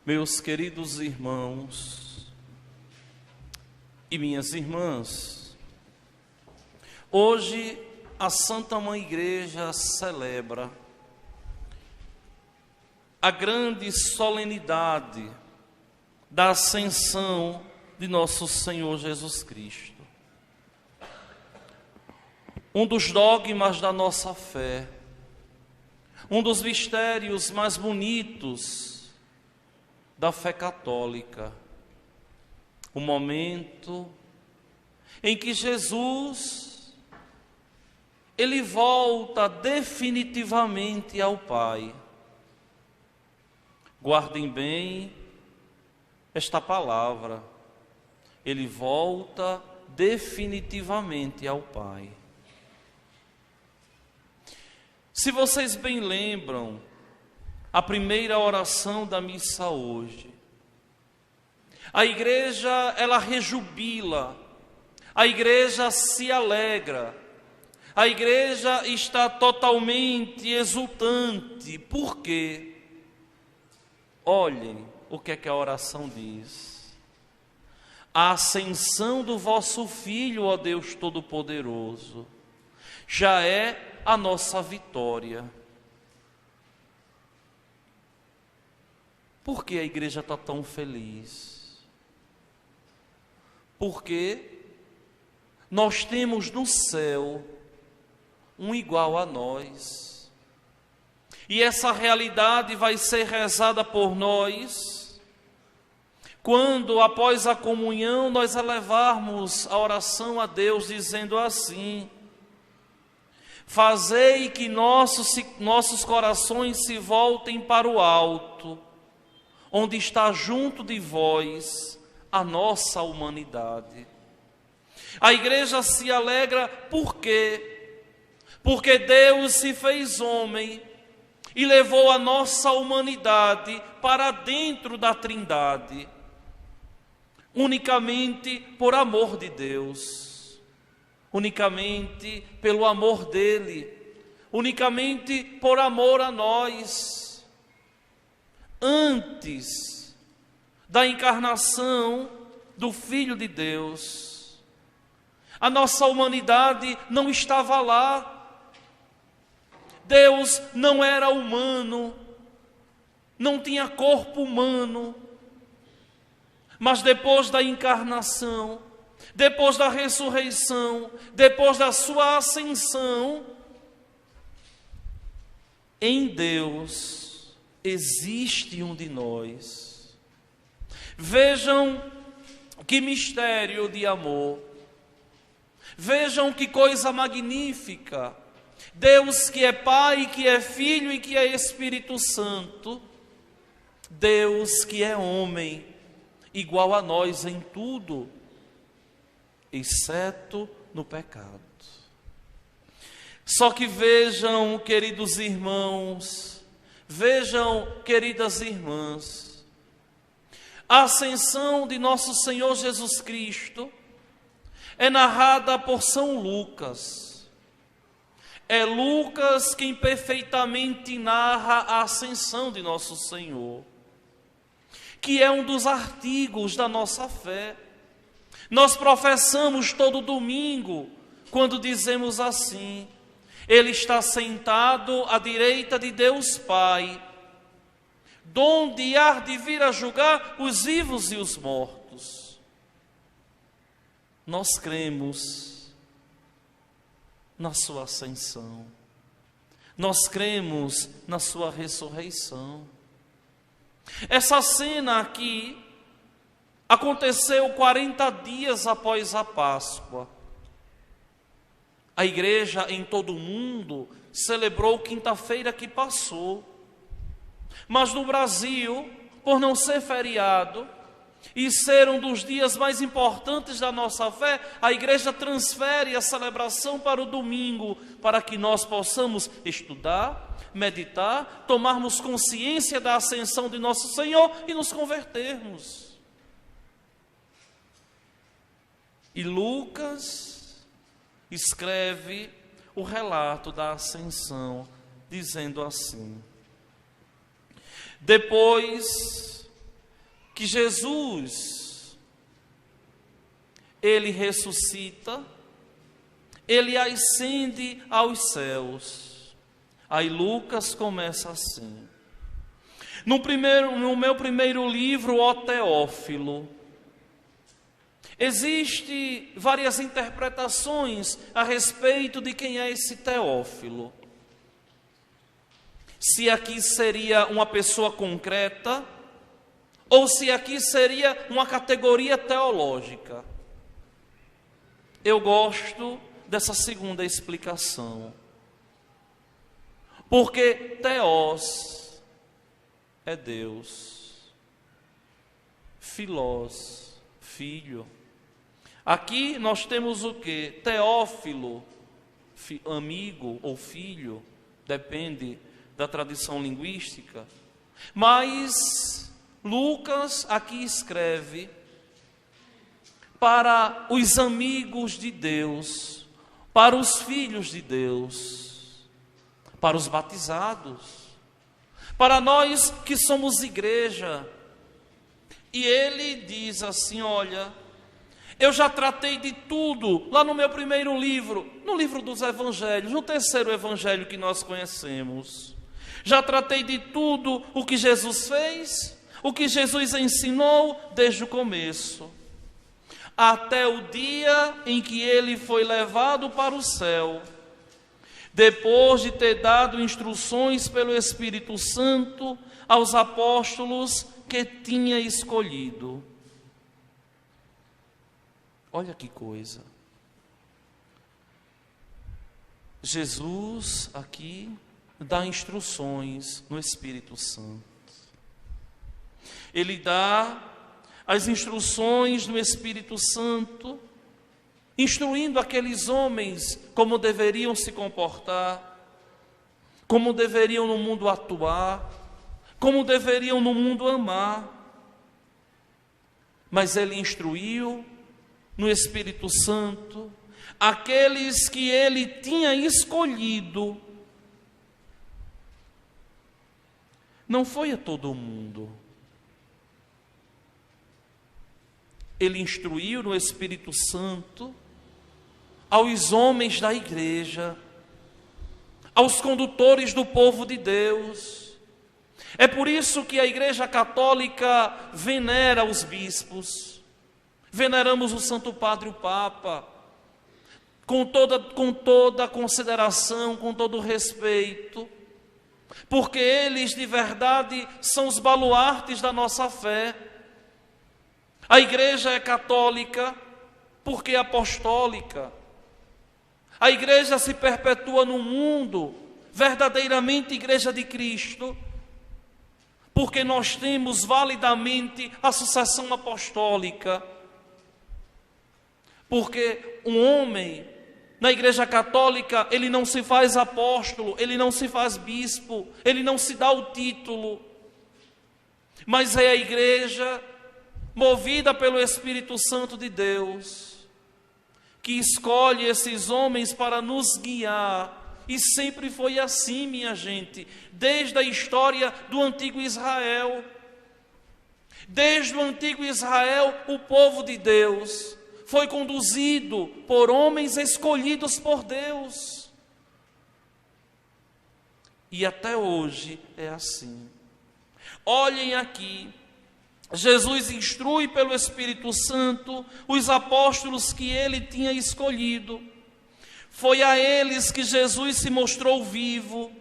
Meus queridos irmãos e minhas irmãs, hoje a Santa Mãe Igreja celebra a grande solenidade da ascensão de nosso Senhor Jesus Cristo. Um dos dogmas da nossa fé, um dos mistérios mais bonitos da fé católica, o momento em que Jesus, ele volta definitivamente ao Pai. Guardem bem esta palavra, ele volta definitivamente ao Pai. Se vocês bem lembram, a primeira oração da missa hoje, a igreja, ela rejubila, a igreja se alegra, a igreja está totalmente exultante. Por quê? Olhem o que é que a oração diz. A ascensão do vosso Filho, ó Deus Todo-Poderoso, já é a nossa vitória. Por que a igreja está tão feliz? Porque nós temos no céu um igual a nós. E essa realidade vai ser rezada por nós quando, após a comunhão, nós elevarmos a oração a Deus dizendo assim: fazei que nossos corações se voltem para o alto, onde está junto de vós a nossa humanidade. A igreja se alegra por quê? Porque Deus se fez homem e levou a nossa humanidade para dentro da Trindade, unicamente por amor de Deus, unicamente pelo amor dele, unicamente por amor a nós. Antes da encarnação do Filho de Deus, a nossa humanidade não estava lá. Deus não era humano, não tinha corpo humano. Mas depois da encarnação, depois da ressurreição, depois da sua ascensão, em Deus existe um de nós. Vejam que mistério de amor. Vejam que coisa magnífica. Deus que é Pai, que é Filho e que é Espírito Santo. Deus que é homem, igual a nós em tudo, exceto no pecado. Só que vejam, queridos irmãos, vejam, queridas irmãs, a ascensão de nosso Senhor Jesus Cristo é narrada por São Lucas. É Lucas quem perfeitamente narra a ascensão de nosso Senhor, que é um dos artigos da nossa fé. Nós professamos todo domingo, quando dizemos assim: Ele está sentado à direita de Deus Pai, donde há de vir a julgar os vivos e os mortos. Nós cremos na sua ascensão, nós cremos na sua ressurreição. Essa cena aqui aconteceu 40 dias após a Páscoa. A igreja em todo o mundo celebrou quinta-feira que passou. Mas no Brasil, por não ser feriado e ser um dos dias mais importantes da nossa fé, a igreja transfere a celebração para o domingo, para que nós possamos estudar, meditar, tomarmos consciência da ascensão de nosso Senhor e nos convertermos. E Lucas escreve o relato da ascensão, dizendo assim: depois que Jesus, ele ressuscita, ele ascende aos céus. Aí Lucas começa assim: no meu primeiro livro, ó Teófilo, existem várias interpretações a respeito de quem é esse Teófilo. Se aqui seria uma pessoa concreta, ou se aqui seria uma categoria teológica. Eu gosto dessa segunda explicação. Porque Theos é Deus, Filós, filho. Aqui nós temos o quê? Teófilo, amigo ou filho, depende da tradição linguística. Mas Lucas aqui escreve para os amigos de Deus, para os filhos de Deus, para os batizados, para nós que somos igreja. E ele diz assim: olha, eu já tratei de tudo lá no meu primeiro livro, no livro dos evangelhos, no terceiro evangelho que nós conhecemos. Já tratei de tudo o que Jesus fez, o que Jesus ensinou desde o começo, até o dia em que ele foi levado para o céu, depois de ter dado instruções pelo Espírito Santo aos apóstolos que tinha escolhido. Olha que coisa. Jesus aqui dá instruções no Espírito Santo. Ele dá as instruções no Espírito Santo, instruindo aqueles homens como deveriam se comportar, como deveriam no mundo atuar, como deveriam no mundo amar. Mas ele instruiu no Espírito Santo aqueles que ele tinha escolhido. Não foi a todo mundo. Ele instruiu no Espírito Santo aos homens da igreja, aos condutores do povo de Deus. É por isso que a Igreja Católica venera os bispos, veneramos o Santo Padre, o Papa, com toda consideração, com todo respeito, porque eles de verdade são os baluartes da nossa fé. A igreja é católica porque é apostólica. A igreja se perpetua no mundo, verdadeiramente igreja de Cristo, porque nós temos validamente a sucessão apostólica. Porque um homem na igreja católica, ele não se faz apóstolo, ele não se faz bispo, ele não se dá o título, mas é a igreja movida pelo Espírito Santo de Deus, que escolhe esses homens para nos guiar. E sempre foi assim, minha gente, desde a história do antigo Israel. Desde o antigo Israel, o povo de Deus foi conduzido por homens escolhidos por Deus. E até hoje é assim. Olhem aqui, Jesus instrui pelo Espírito Santo os apóstolos que ele tinha escolhido. Foi a eles que Jesus se mostrou vivo,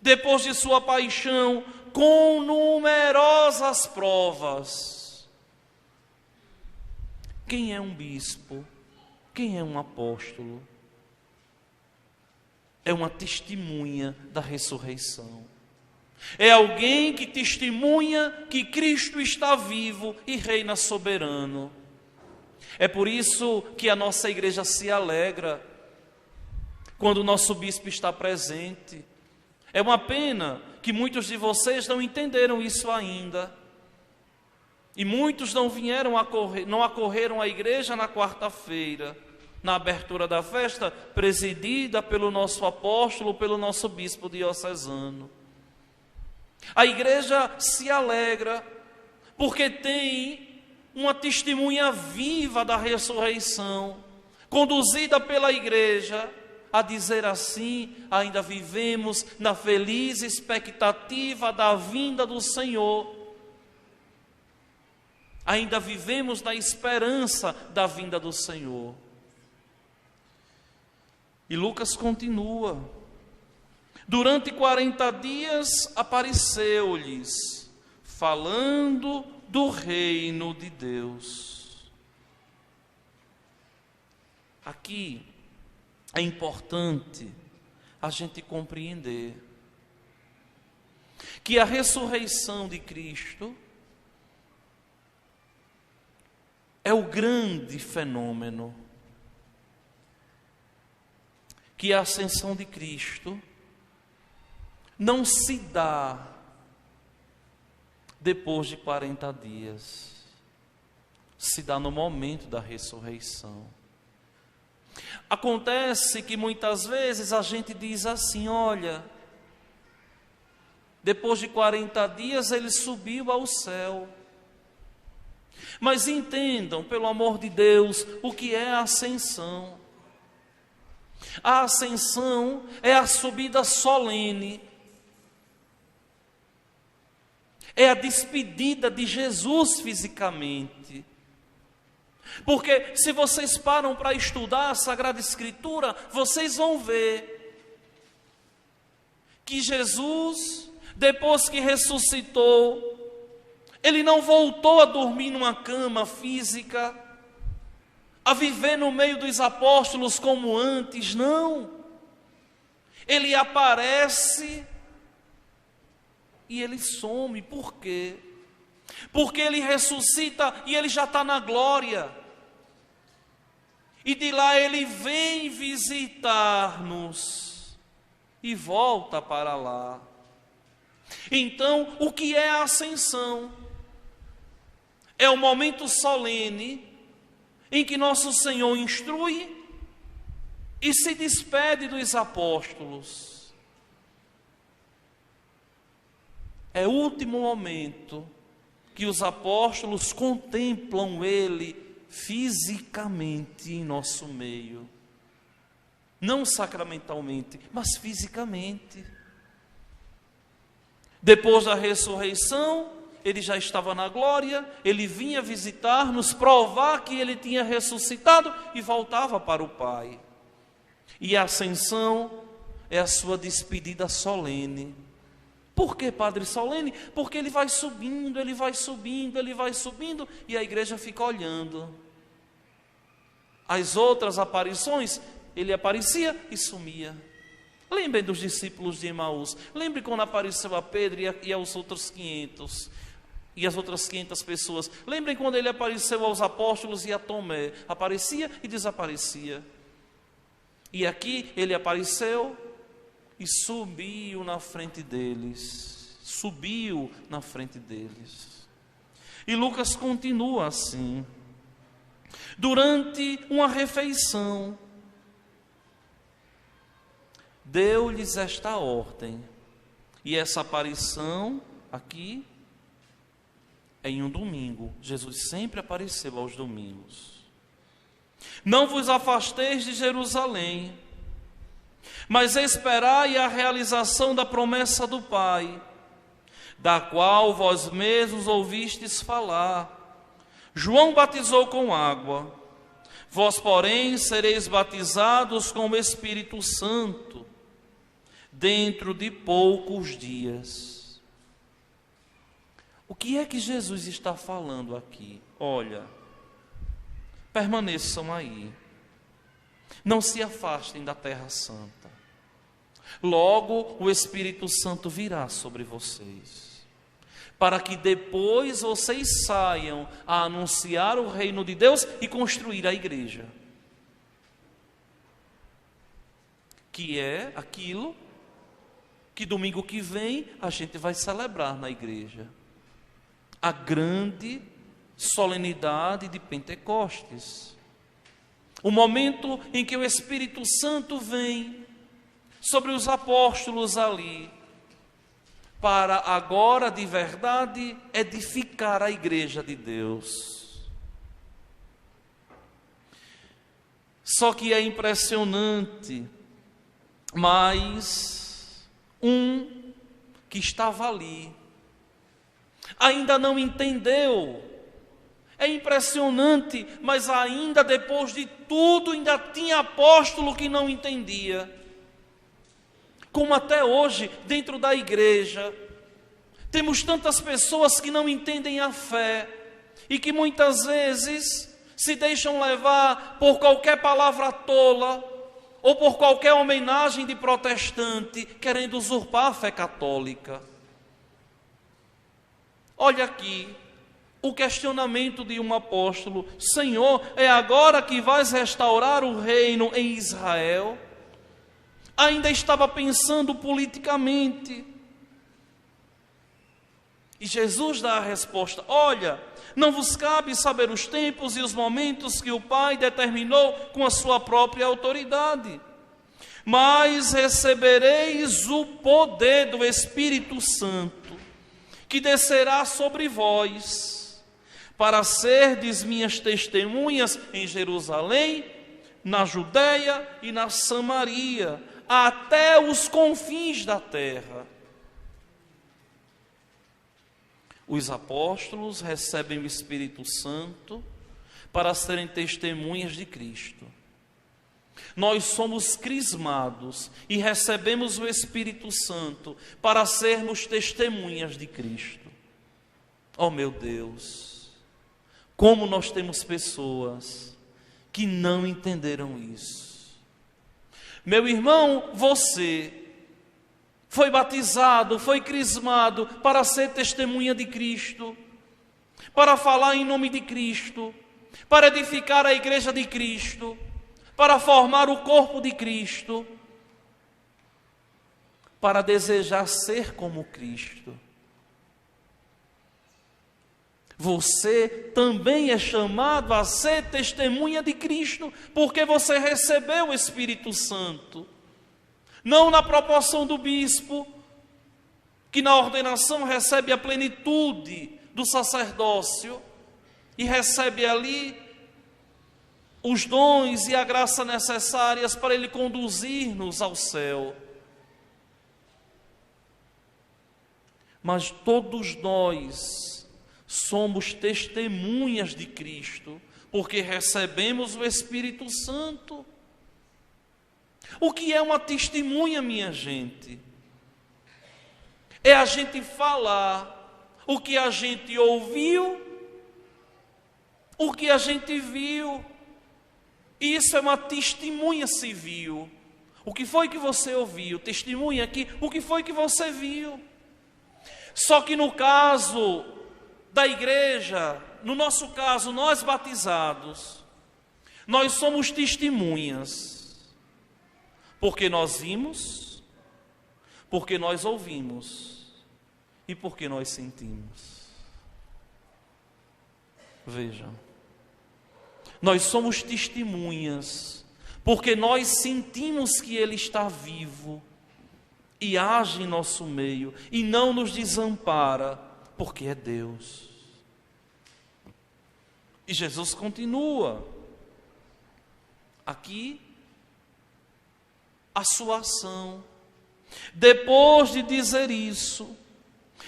depois de sua paixão, com numerosas provas. Quem é um bispo? Quem é um apóstolo? É uma testemunha da ressurreição. É alguém que testemunha que Cristo está vivo e reina soberano. É por isso que a nossa igreja se alegra quando o nosso bispo está presente. É uma pena que muitos de vocês não entenderam isso ainda. E muitos não acorreram à igreja na quarta-feira, na abertura da festa, presidida pelo nosso apóstolo, pelo nosso bispo diocesano. A igreja se alegra porque tem uma testemunha viva da ressurreição, conduzida pela igreja, a dizer assim: ainda vivemos na feliz expectativa da vinda do Senhor. Ainda vivemos na esperança da vinda do Senhor. E Lucas continua: durante 40 dias apareceu-lhes, falando do reino de Deus. Aqui é importante a gente compreender que a ressurreição de Cristo é o grande fenômeno, que a ascensão de Cristo não se dá depois de 40 dias, se dá no momento da ressurreição. Acontece que muitas vezes a gente diz assim: olha, depois de 40 dias ele subiu ao céu. Mas entendam, pelo amor de Deus, o que é a ascensão. A ascensão é a subida solene, é a despedida de Jesus fisicamente. Porque se vocês param para estudar a Sagrada Escritura, vocês vão ver que Jesus, depois que ressuscitou, ele não voltou a dormir numa cama física, a viver no meio dos apóstolos como antes, não. Ele aparece e ele some. Por quê? Porque ele ressuscita e ele já está na glória. E de lá ele vem visitar-nos e volta para lá. Então, o que é a ascensão? É o momento solene em que nosso Senhor instrui e se despede dos apóstolos. É o último momento que os apóstolos contemplam Ele fisicamente em nosso meio. Não sacramentalmente, mas fisicamente. Depois da ressurreição, ele já estava na glória, ele vinha visitar-nos, provar que ele tinha ressuscitado e voltava para o Pai. E a ascensão é a sua despedida solene. Por que, Padre solene? Porque ele vai subindo, ele vai subindo, ele vai subindo, e a igreja fica olhando. As outras aparições, ele aparecia e sumia. Lembrem dos discípulos de Emaús. Lembre quando apareceu a Pedro e aos outros 500. E as outras 500 pessoas. Lembrem quando ele apareceu aos apóstolos e a Tomé. Aparecia e desaparecia. E aqui ele apareceu e subiu na frente deles. Subiu na frente deles. E Lucas continua assim. Durante uma refeição, deu-lhes esta ordem. E essa aparição aqui é em um domingo. Jesus sempre apareceu aos domingos. Não vos afasteis de Jerusalém, mas esperai a realização da promessa do Pai, da qual vós mesmos ouvistes falar. João batizou com água, vós, porém, sereis batizados com o Espírito Santo dentro de poucos dias. O que é que Jesus está falando aqui? Olha, permaneçam aí, não se afastem da Terra Santa. Logo o Espírito Santo virá sobre vocês, para que depois vocês saiam a anunciar o reino de Deus e construir a igreja, que é aquilo que domingo que vem a gente vai celebrar na igreja, a grande solenidade de Pentecostes, o momento em que o Espírito Santo vem sobre os apóstolos ali, para agora de verdade edificar a igreja de Deus. Só que é impressionante, mas um que estava ali ainda não entendeu. É impressionante, mas ainda depois de tudo, ainda tinha apóstolo que não entendia. Como até hoje, dentro da igreja, temos tantas pessoas que não entendem a fé e que muitas vezes se deixam levar por qualquer palavra tola ou por qualquer homenagem de protestante, querendo usurpar a fé católica. Olha aqui o questionamento de um apóstolo: Senhor, é agora que vais restaurar o reino em Israel? Ainda estava pensando politicamente. E Jesus dá a resposta: olha, não vos cabe saber os tempos e os momentos que o Pai determinou com a sua própria autoridade, mas recebereis o poder do Espírito Santo, que descerá sobre vós, para serdes minhas testemunhas em Jerusalém, na Judeia e na Samaria, até os confins da terra. Os apóstolos recebem o Espírito Santo para serem testemunhas de Cristo. Nós somos crismados e recebemos o Espírito Santo para sermos testemunhas de Cristo. Oh meu Deus, como nós temos pessoas que não entenderam isso. Meu irmão, você foi batizado, foi crismado para ser testemunha de Cristo, para falar em nome de Cristo, para edificar a igreja de Cristo, para formar o corpo de Cristo, para desejar ser como Cristo. Você também é chamado a ser testemunha de Cristo, porque você recebeu o Espírito Santo. Não na proporção do bispo, que na ordenação recebe a plenitude do sacerdócio e recebe ali os dons e a graça necessárias para ele conduzir-nos ao céu. Mas todos nós somos testemunhas de Cristo, porque recebemos o Espírito Santo. O que é uma testemunha, minha gente? É a gente falar o que a gente ouviu, o que a gente viu. Isso é uma testemunha civil. O que foi que você ouviu? Testemunha aqui, o que foi que você viu? Só que no caso da igreja, no nosso caso, nós batizados, nós somos testemunhas, porque nós vimos, porque nós ouvimos e porque nós sentimos. Vejam, nós somos testemunhas, porque nós sentimos que Ele está vivo e age em nosso meio e não nos desampara, porque é Deus. E Jesus continua aqui a sua ação. Depois de dizer isso,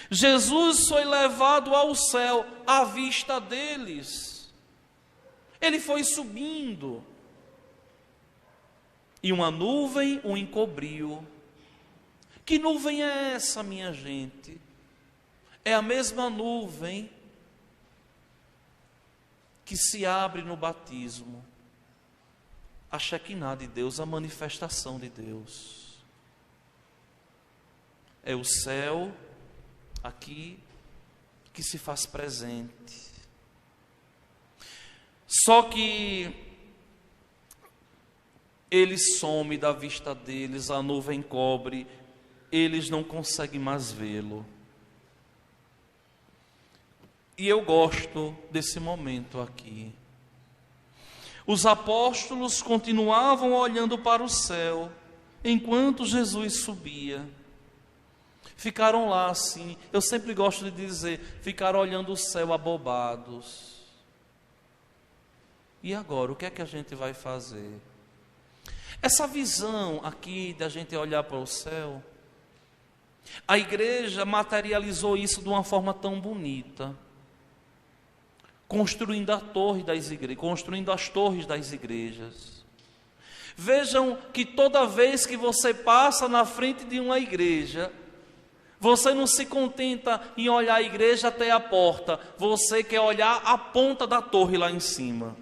Jesus foi levado ao céu à vista deles. Ele foi subindo e uma nuvem o encobriu. Que nuvem é essa, minha gente? É a mesma nuvem que se abre no batismo, a Shekinah de Deus, a manifestação de Deus. É o céu aqui que se faz presente. Só que ele some da vista deles, a nuvem cobre, eles não conseguem mais vê-lo. E eu gosto desse momento aqui. Os apóstolos continuavam olhando para o céu, enquanto Jesus subia. Ficaram lá assim, eu sempre gosto de dizer, ficaram olhando o céu abobados. E agora, o que é que a gente vai fazer? Essa visão aqui da gente olhar para o céu, a igreja materializou isso de uma forma tão bonita, construindo a torre das igrejas, construindo as torres das igrejas. Vejam que toda vez que você passa na frente de uma igreja, você não se contenta em olhar a igreja até a porta, você quer olhar a ponta da torre lá em cima.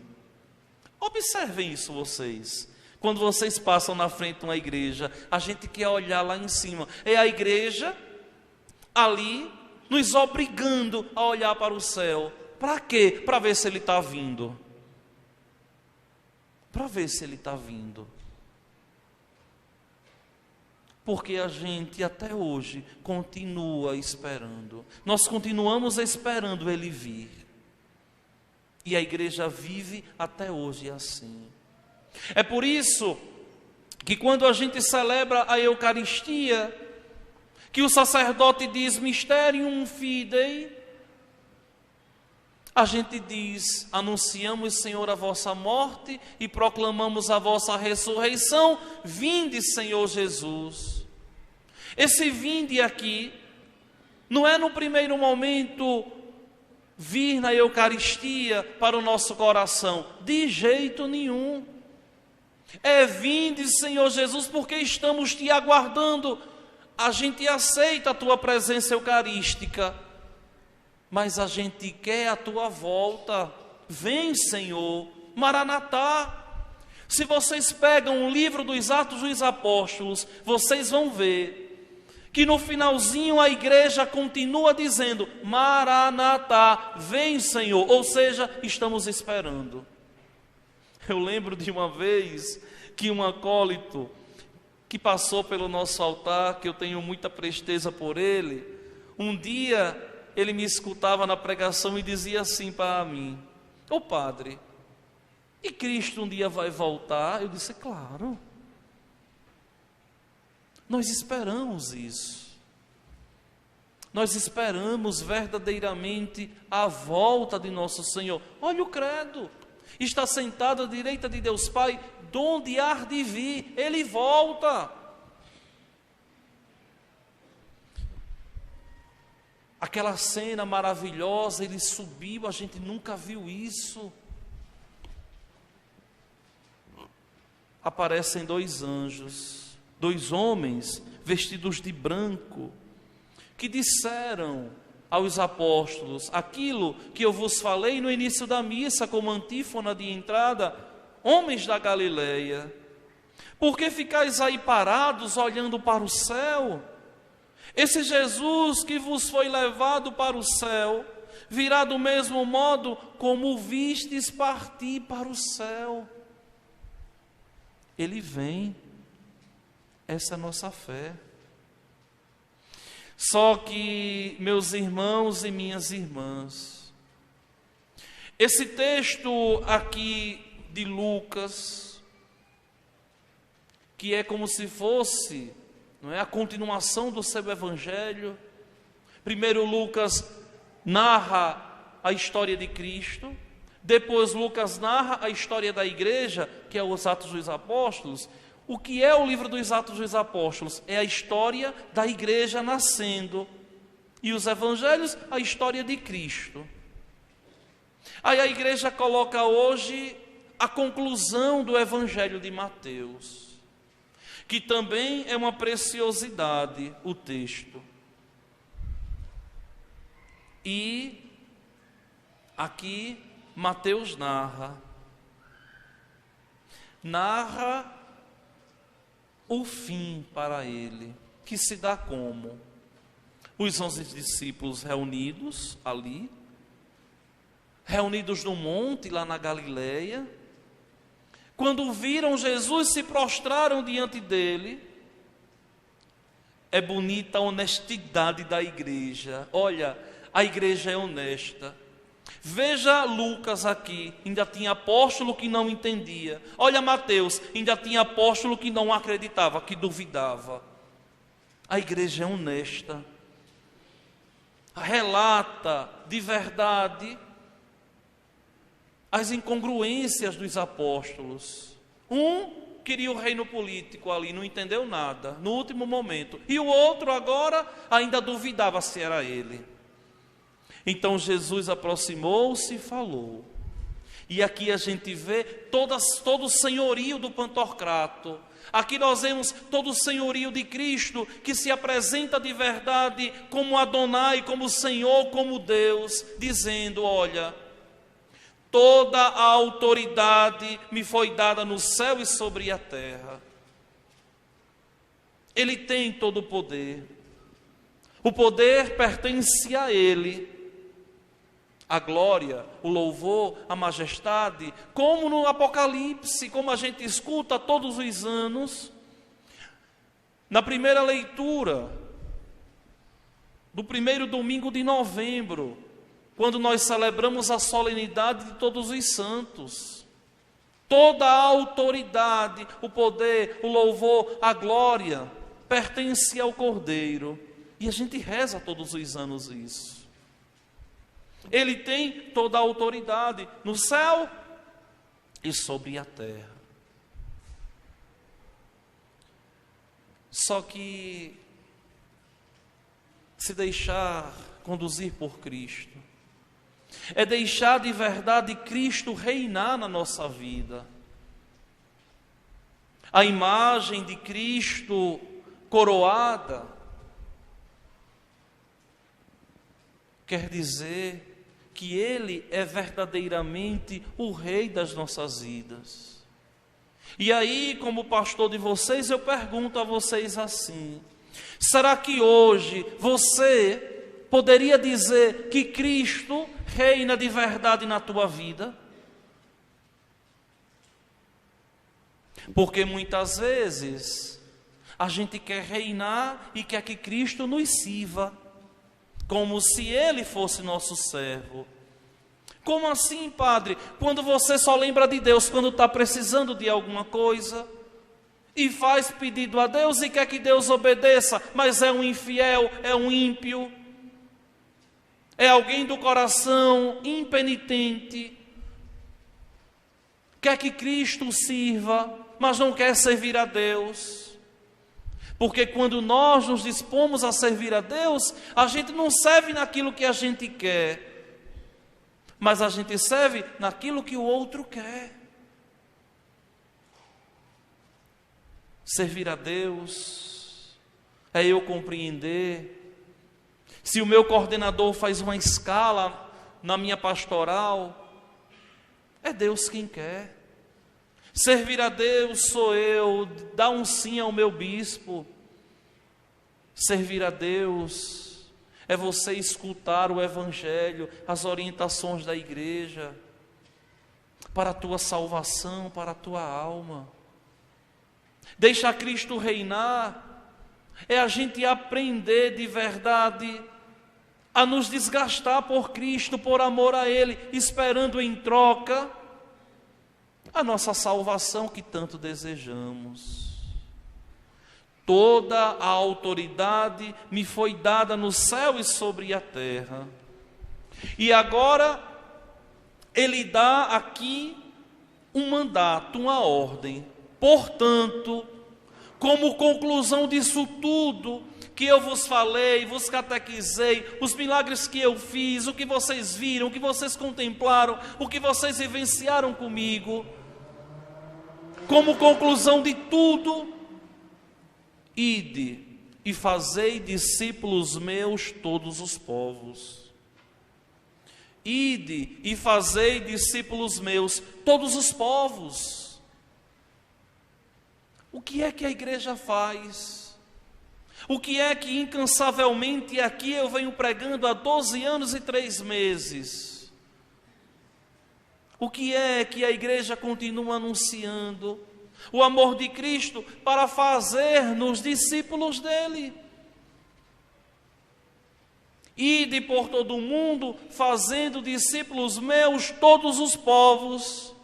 Observem isso vocês. Quando vocês passam na frente de uma igreja, a gente quer olhar lá em cima. É a igreja ali nos obrigando a olhar para o céu. Para quê? Para ver se ele está vindo. Para ver se ele está vindo. Porque a gente até hoje continua esperando. Nós continuamos esperando ele vir. E a igreja vive até hoje assim. É por isso que quando a gente celebra a Eucaristia, que o sacerdote diz Mysterium Fidei, a gente diz, anunciamos, Senhor, a vossa morte e proclamamos a vossa ressurreição. Vinde, Senhor Jesus. Esse vinde aqui não é no primeiro momento vir na Eucaristia para o nosso coração, de jeito nenhum. É vinde, Senhor Jesus, porque estamos te aguardando. A gente aceita a tua presença eucarística, mas a gente quer a tua volta. Vem, Senhor, Maranatá. Se vocês pegam o livro dos Atos dos Apóstolos, vocês vão ver que no finalzinho a igreja continua dizendo, Maranatá, vem, Senhor. Ou seja, estamos esperando. Eu lembro de uma vez que um acólito que passou pelo nosso altar, que eu tenho muita presteza por ele, um dia ele me escutava na pregação e dizia assim para mim, ô padre, e Cristo um dia vai voltar? Eu disse, claro, nós esperamos isso, nós esperamos verdadeiramente a volta de nosso Senhor. Olha o credo, está sentado à direita de Deus Pai, donde há de vir, Ele volta. Aquela cena maravilhosa, Ele subiu, a gente nunca viu isso. Aparecem dois anjos, dois homens vestidos de branco, que disseram aos apóstolos aquilo que eu vos falei no início da missa como antífona de entrada: homens da Galileia, por que ficais aí parados olhando para o céu? Esse Jesus que vos foi levado para o céu virá do mesmo modo como vistes partir para o céu. Ele vem. Essa é a nossa fé. Só que, meus irmãos e minhas irmãs, esse texto aqui de Lucas, que é como se fosse, não é, a continuação do seu evangelho. Primeiro Lucas narra a história de Cristo, depois Lucas narra a história da igreja, que é os Atos dos Apóstolos. O que é o livro dos Atos dos Apóstolos? É a história da igreja nascendo. E os evangelhos, a história de Cristo. Aí a igreja coloca hoje a conclusão do evangelho de Mateus, que também é uma preciosidade, o texto. E aqui Mateus narra o fim para ele, que se dá como? Os 11 discípulos reunidos ali, reunidos no monte lá na Galileia, quando viram Jesus, se prostraram diante dele. É bonita a honestidade da igreja. Olha, a igreja é honesta. Veja Lucas aqui, ainda tinha apóstolo que não entendia. Olha Mateus, ainda tinha apóstolo que não acreditava, que duvidava. A igreja é honesta, relata de verdade as incongruências dos apóstolos. Um queria o reino político ali, não entendeu nada, no último momento. E o outro agora ainda duvidava se era ele. Então Jesus aproximou-se e falou. E aqui a gente vê todo o senhorio do Pantocrato. Aqui nós vemos todo o senhorio de Cristo, que se apresenta de verdade como Adonai, como Senhor, como Deus, dizendo: olha, toda a autoridade me foi dada no céu e sobre a terra. Ele tem todo o poder. O poder pertence a Ele. A glória, o louvor, a majestade, como no Apocalipse, como a gente escuta todos os anos. Na primeira leitura, do primeiro domingo de novembro, quando nós celebramos a solenidade de todos os santos, toda a autoridade, o poder, o louvor, a glória, pertence ao Cordeiro. E a gente reza todos os anos isso. Ele tem toda a autoridade no céu e sobre a terra. Só que se deixar conduzir por Cristo é deixar de verdade Cristo reinar na nossa vida. A imagem de Cristo coroada quer dizer que Ele é verdadeiramente o Rei das nossas vidas. E aí, como pastor de vocês, eu pergunto a vocês assim: será que hoje você poderia dizer que Cristo reina de verdade na tua vida? Porque muitas vezes a gente quer reinar e quer que Cristo nos sirva, como se Ele fosse nosso servo. Como assim, padre? Quando você só lembra de Deus quando está precisando de alguma coisa, e faz pedido a Deus e quer que Deus obedeça, mas é um infiel, é um ímpio, é alguém do coração impenitente, quer que Cristo sirva, mas não quer servir a Deus. Porque quando nós nos dispomos a servir a Deus, a gente não serve naquilo que a gente quer, mas a gente serve naquilo que o outro quer. Servir a Deus é eu compreender. Se o meu coordenador faz uma escala na minha pastoral, é Deus quem quer. Servir a Deus sou eu, dar um sim ao meu bispo. Servir a Deus é você escutar o Evangelho, as orientações da igreja, para a tua salvação, para a tua alma. Deixar Cristo reinar é a gente aprender de verdade a nos desgastar por Cristo, por amor a Ele, esperando em troca a nossa salvação que tanto desejamos. Toda a autoridade me foi dada no céu e sobre a terra. E agora Ele dá aqui um mandato, uma ordem. Portanto, como conclusão disso tudo que eu vos falei, vos catequizei, os milagres que eu fiz, o que vocês viram, o que vocês contemplaram, o que vocês vivenciaram comigo, como conclusão de tudo, ide e fazei discípulos meus todos os povos. Ide e fazei discípulos meus todos os povos. O que é que a igreja faz? O que é que incansavelmente aqui eu venho pregando há 12 anos e 3 meses? O que é que a igreja continua anunciando? O amor de Cristo para fazer-nos discípulos dele. Ide por todo o mundo, fazendo discípulos meus todos os povos.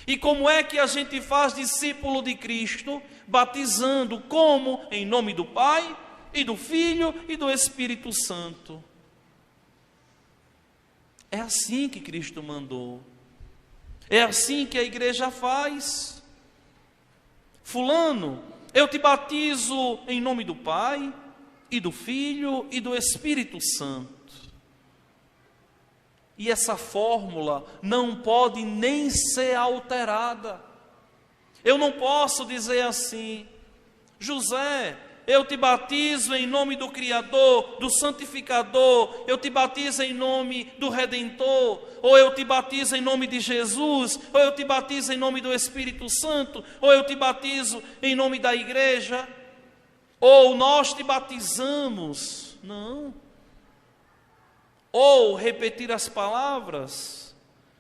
E como é que a gente faz discípulo de Cristo? Batizando, como? Em nome do Pai, e do Filho e do Espírito Santo. É assim que Cristo mandou. É assim que a igreja faz. Fulano, eu te batizo em nome do Pai, e do Filho e do Espírito Santo. E essa fórmula não pode nem ser alterada. Eu não posso dizer assim: José, eu te batizo em nome do Criador, do Santificador, eu te batizo em nome do Redentor, ou eu te batizo em nome de Jesus, ou eu te batizo em nome do Espírito Santo, ou eu te batizo em nome da igreja, ou nós te batizamos. Não. Ou repetir as palavras: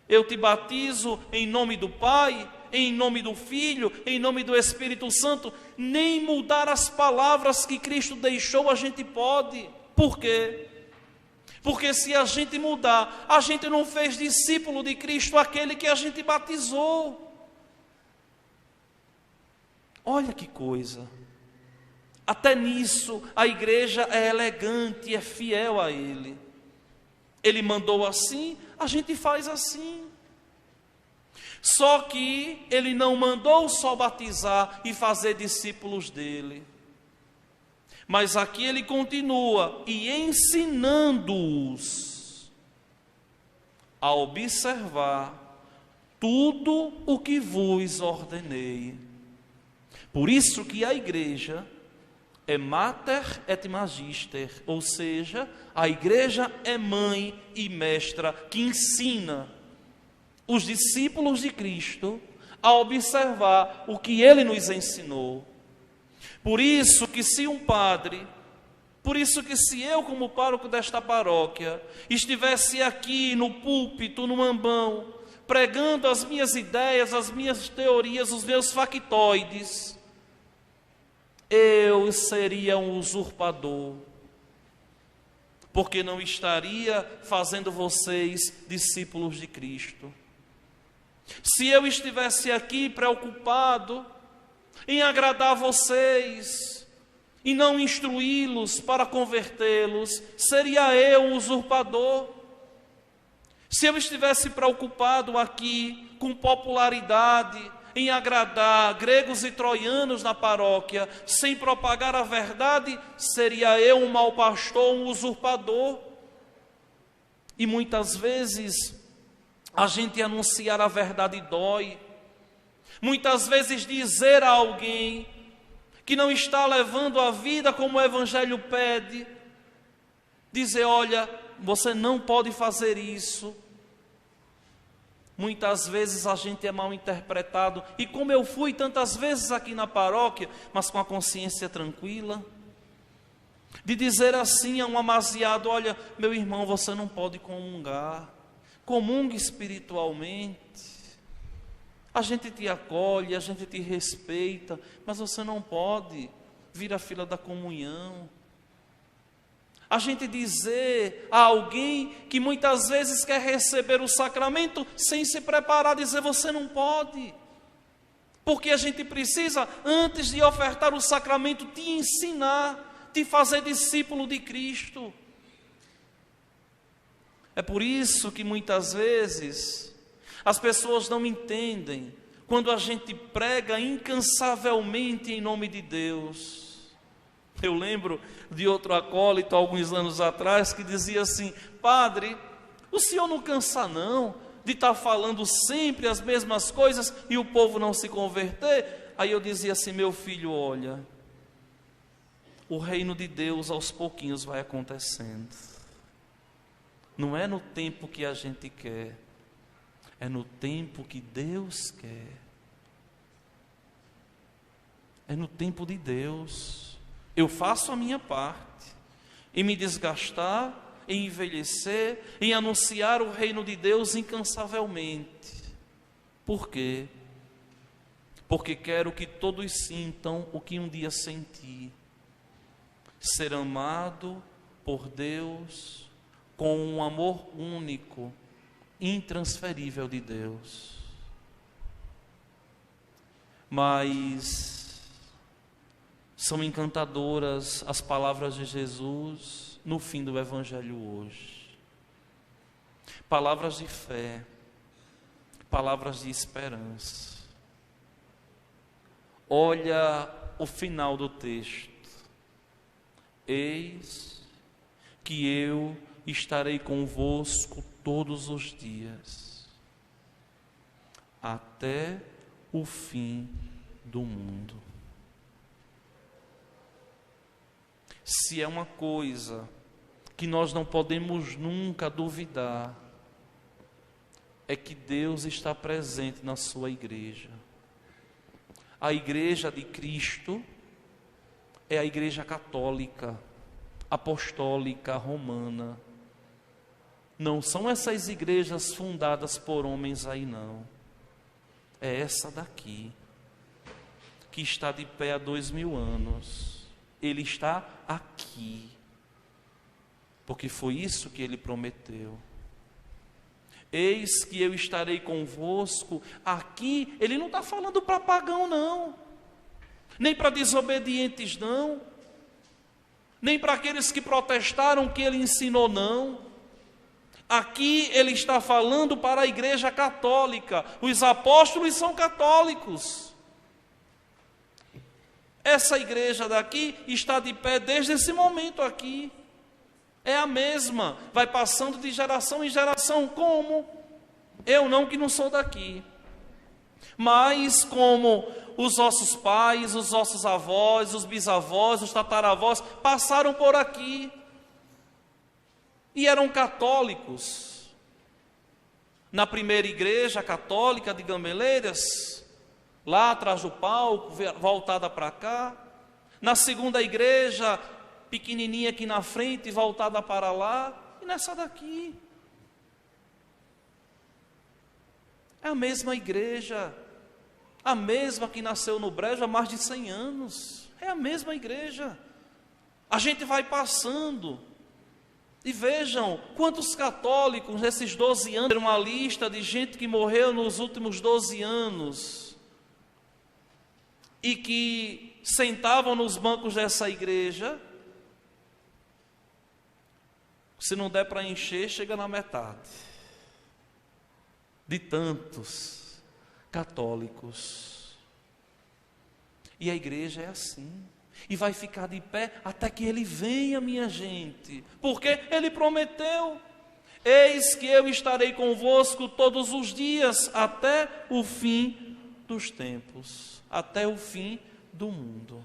eu te batizo em nome do Pai, em nome do Filho, em nome do Espírito Santo. Nem mudar as palavras que Cristo deixou a gente pode. Por quê? Porque se a gente mudar, a gente não fez discípulo de Cristo aquele que a gente batizou. Olha que coisa. Até nisso a igreja é elegante, é fiel a Ele. Ele mandou assim, a gente faz assim. Só que Ele não mandou só batizar e fazer discípulos dele. Mas aqui Ele continua: e ensinando-os a observar tudo o que vos ordenei. Por isso que a igreja é mater et magister, ou seja, a igreja é mãe e mestra que ensina os discípulos de Cristo a observar o que Ele nos ensinou. Por isso que se um padre, por isso que se eu como pároco desta paróquia estivesse aqui no púlpito, no ambão, pregando as minhas ideias, as minhas teorias, os meus factoides, eu seria um usurpador, porque não estaria fazendo vocês discípulos de Cristo. Se eu estivesse aqui preocupado em agradar vocês e não instruí-los para convertê-los, seria eu um usurpador. Se eu estivesse preocupado aqui com popularidade, em agradar gregos e troianos na paróquia, sem propagar a verdade, seria eu um mau pastor, um usurpador. E muitas vezes a gente anunciar a verdade dói. Muitas vezes dizer a alguém que não está levando a vida como o Evangelho pede, dizer: olha, você não pode fazer isso. Muitas vezes a gente é mal interpretado, e como eu fui tantas vezes aqui na paróquia, mas com a consciência tranquila, de dizer assim a um amaziado: olha, meu irmão, você não pode comungar, comungue espiritualmente, a gente te acolhe, a gente te respeita, mas você não pode vir à fila da comunhão. A gente dizer a alguém que muitas vezes quer receber o sacramento sem se preparar, dizer: você não pode. Porque a gente precisa, antes de ofertar o sacramento, te ensinar, te fazer discípulo de Cristo. É por isso que muitas vezes as pessoas não entendem quando a gente prega incansavelmente em nome de Deus. Eu lembro de outro acólito, alguns anos atrás, que dizia assim: padre, o senhor não cansa não de estar falando sempre as mesmas coisas e o povo não se converter? Aí eu dizia assim: meu filho, olha, o reino de Deus aos pouquinhos vai acontecendo. Não é no tempo que a gente quer, é no tempo que Deus quer. É no tempo de Deus. Eu faço a minha parte em me desgastar, em envelhecer, em anunciar o reino de Deus incansavelmente. Por quê? Porque quero que todos sintam o que um dia senti: ser amado por Deus com um amor único, intransferível de Deus. Mas São encantadoras as palavras de Jesus no fim do Evangelho hoje. Palavras de fé, palavras de esperança. Olha o final do texto. Eis que eu estarei convosco todos os dias, até o fim do mundo. Se é uma coisa que nós não podemos nunca duvidar, é que Deus está presente na sua igreja. A igreja de Cristo é a igreja católica, apostólica, romana. Não são essas igrejas fundadas por homens aí, não. É essa daqui, que está de pé há 2000 anos. Ele está aqui, porque foi isso que ele prometeu. Eis que eu estarei convosco. Aqui, ele não está falando para pagão, não, nem para desobedientes, não, nem para aqueles que protestaram o que ele ensinou, não. Aqui ele está falando para a igreja católica. Os apóstolos são católicos. Essa igreja daqui está de pé desde esse momento aqui. É a mesma, vai passando de geração em geração. Como? Eu não, que não sou daqui. Mas como os nossos pais, os nossos avós, os bisavós, os tataravós passaram por aqui e eram católicos. Na primeira igreja católica de Gameleiras, lá atrás do palco, voltada para cá. Na segunda igreja, pequenininha aqui na frente, voltada para lá. E nessa daqui. É a mesma igreja. A mesma que nasceu no Brejo há mais de 100 anos. É a mesma igreja. A gente vai passando. E vejam quantos católicos nesses 12 anos, uma lista de gente que morreu nos últimos 12 anos. E que sentavam nos bancos dessa igreja. Se não der para encher, chega na metade. De tantos católicos. E a igreja é assim. E vai ficar de pé até que ele venha, minha gente. Porque ele prometeu. Eis que eu estarei convosco todos os dias, até o fim dos tempos. Até o fim do mundo.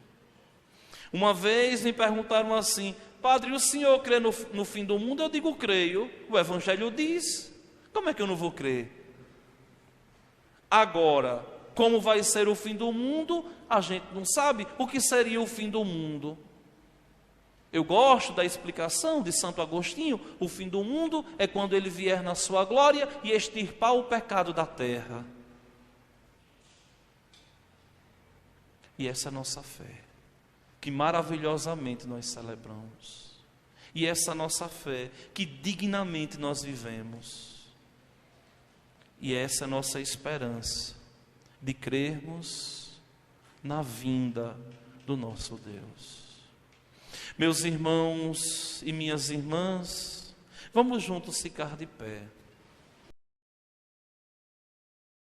Uma vez me perguntaram assim: padre, o senhor crê no fim do mundo? Eu digo, creio. O Evangelho diz. Como é que eu não vou crer? Agora, como vai ser o fim do mundo, a gente não sabe. O que seria o fim do mundo? Eu gosto da explicação de Santo Agostinho. O fim do mundo é quando ele vier na sua glória e extirpar o pecado da terra. E essa é a nossa fé, que maravilhosamente nós celebramos. E essa nossa fé, que dignamente nós vivemos. E essa é a nossa esperança, de crermos na vinda do nosso Deus. Meus irmãos e minhas irmãs, vamos juntos ficar de pé.